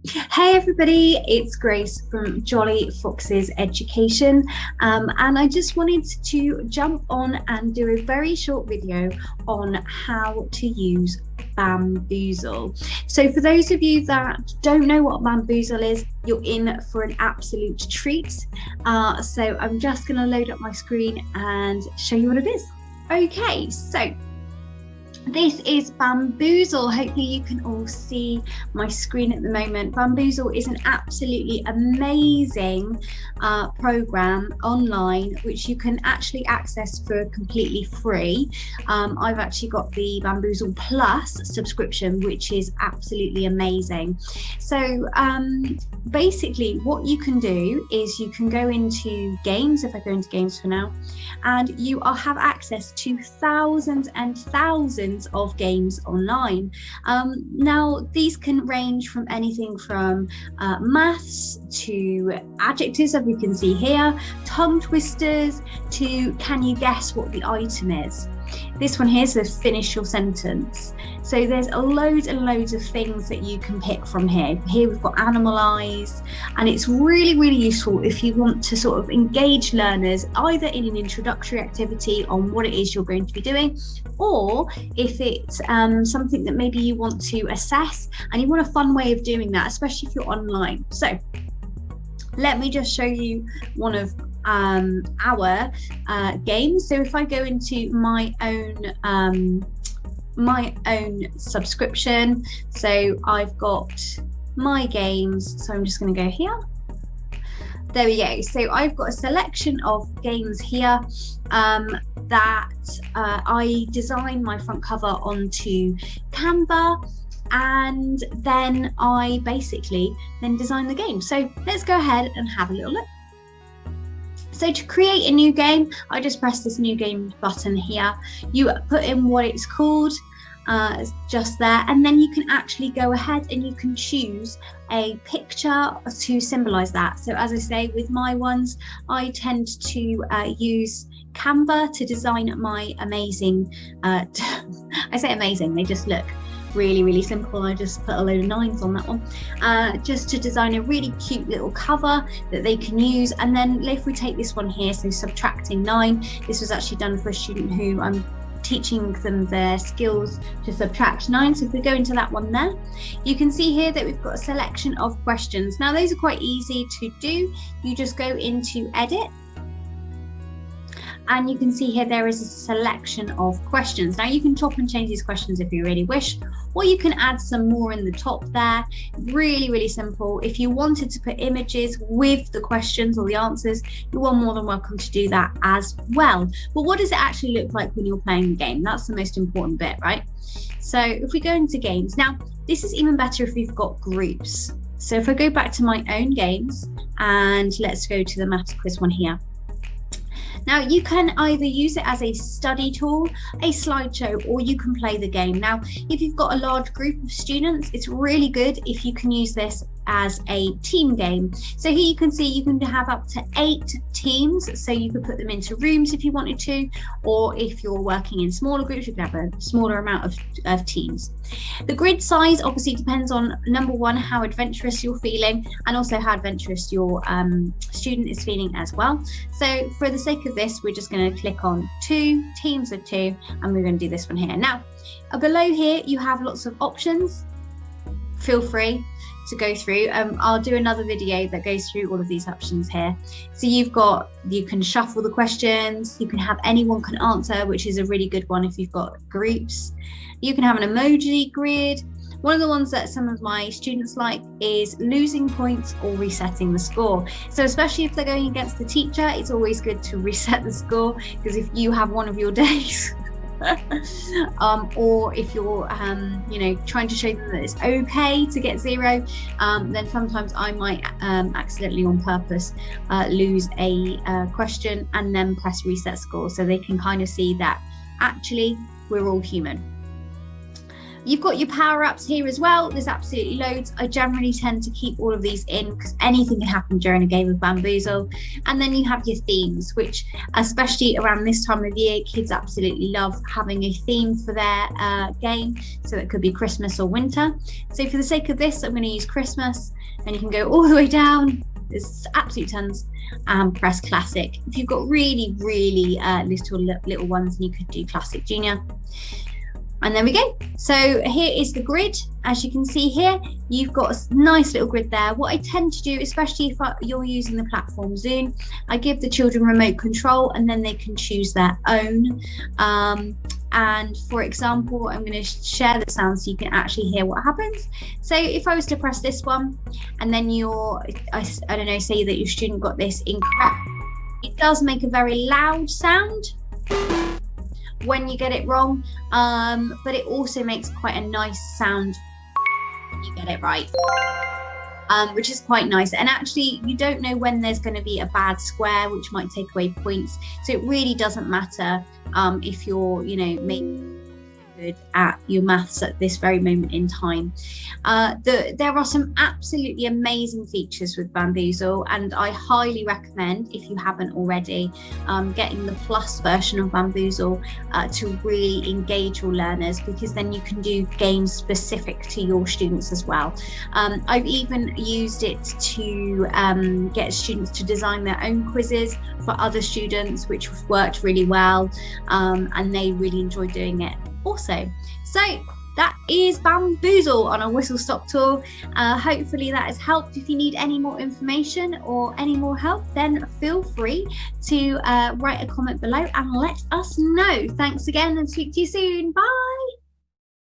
Hey everybody, it's Grace from Jolly Foxes Education, and I just wanted to jump on and do a very short video on how to use Baamboozle. So for those of you that don't know what Baamboozle is, you're in for an absolute treat. So I'm just going to load up my screen and show you what it is. Okay, so this is Baamboozle. Hopefully you can all see my screen at the moment. Baamboozle is an absolutely amazing program online which you can actually access for completely free. I've actually got the Baamboozle Plus subscription, which is absolutely amazing. So basically what you can do is you can go into games, if I go into games for now, and you have access to thousands and thousands of games online. Now these can range from anything from maths to adjectives, as we can see here, tongue twisters, to can you guess what the item is. This one here says finish your sentence. So there's loads and loads of things that you can pick from here. Here we've got animal eyes, and it's really, really useful if you want to sort of engage learners either in an introductory activity on what it is you're going to be doing, or if it's something that maybe you want to assess and you want a fun way of doing that, especially if you're online. So let me just show you one of our games. So if I go into my own subscription, so I've got my games, so I'm just going to go here. There we go. So I've got a selection of games here that I designed my front cover onto Canva, and then I basically design the game. So let's go ahead and have a little look. So to create a new game, I just press this new game button here. You put in what it's called, just there, and then you can actually go ahead and you can choose a picture to symbolize that. So as I say, with my ones, I tend to use Canva to design my amazing, I say amazing, they just look really, really simple. I just put a load of 9s on that one, just to design a really cute little cover that they can use. And then if we take this one here, so subtracting 9, this was actually done for a student who I'm teaching them their skills to subtract 9. So if we go into that one there, you can see here that we've got a selection of questions. Now those are quite easy to do. You just go into edit, and you can see here there is a selection of questions. Now you can chop and change these questions if you really wish, or you can add some more in the top there. Really, really simple. If you wanted to put images with the questions or the answers, you are more than welcome to do that as well. But what does it actually look like when you're playing the game? That's the most important bit, right? So if we go into games, now this is even better if you've got groups. So if I go back to my own games, and let's go to the maths quiz one here. Now you can either use it as a study tool, a slideshow, or you can play the game. Now, if you've got a large group of students, it's really good if you can use this as a team game. So here you can see you can have up to 8 teams, so you could put them into rooms if you wanted to, or if you're working in smaller groups, you can have a smaller amount of teams. The grid size obviously depends on, number one, how adventurous you're feeling, and also how adventurous your student is feeling as well. So for the sake of this, we're just going to click on 2 teams of 2, and we're going to do this one here. Now below here you have lots of options. Feel free to go through. I'll do another video that goes through all of these options here. So you can shuffle the questions, you can have anyone can answer, which is a really good one if you've got groups. You can have an emoji grid. One of the ones that some of my students like is losing points or resetting the score. So especially if they're going against the teacher, it's always good to reset the score, because if you have one of your days or if you're trying to show them that it's okay to get 0, then sometimes I might accidentally on purpose lose a question and then press reset score, so they can kind of see that actually we're all human. You've got your power-ups here as well. There's absolutely loads. I generally tend to keep all of these in because anything can happen during a game of Baamboozle. And then you have your themes, which especially around this time of year, kids absolutely love having a theme for their game. So it could be Christmas or winter. So for the sake of this, I'm going to use Christmas, and you can go all the way down. There's absolute tons, and press classic. If you've got really little ones, you could do classic junior. And there we go. So here is the grid. As you can see here, you've got a nice little grid there. What I tend to do, especially if you're using the platform Zoom, I give the children remote control and then they can choose their own. And for example, I'm going to share the sound so you can actually hear what happens. So if I was to press this one, and then I don't know, say that your student got this incorrect, it does make a very loud sound when you get it wrong, but it also makes quite a nice sound when you get it right, which is quite nice. And actually, you don't know when there's going to be a bad square, which might take away points. So it really doesn't matter if you're, maybe good at your maths at this very moment in time. There are some absolutely amazing features with Baamboozle, and I highly recommend, if you haven't already, getting the plus version of Baamboozle to really engage your learners, because then you can do games specific to your students as well. I've even used it to get students to design their own quizzes for other students, which worked really well, and they really enjoyed doing it also. So that is Baamboozle on a whistle stop tour. Hopefully that has helped. If you need any more information or any more help, then feel free to write a comment below and let us know. Thanks again, and speak to you soon. Bye.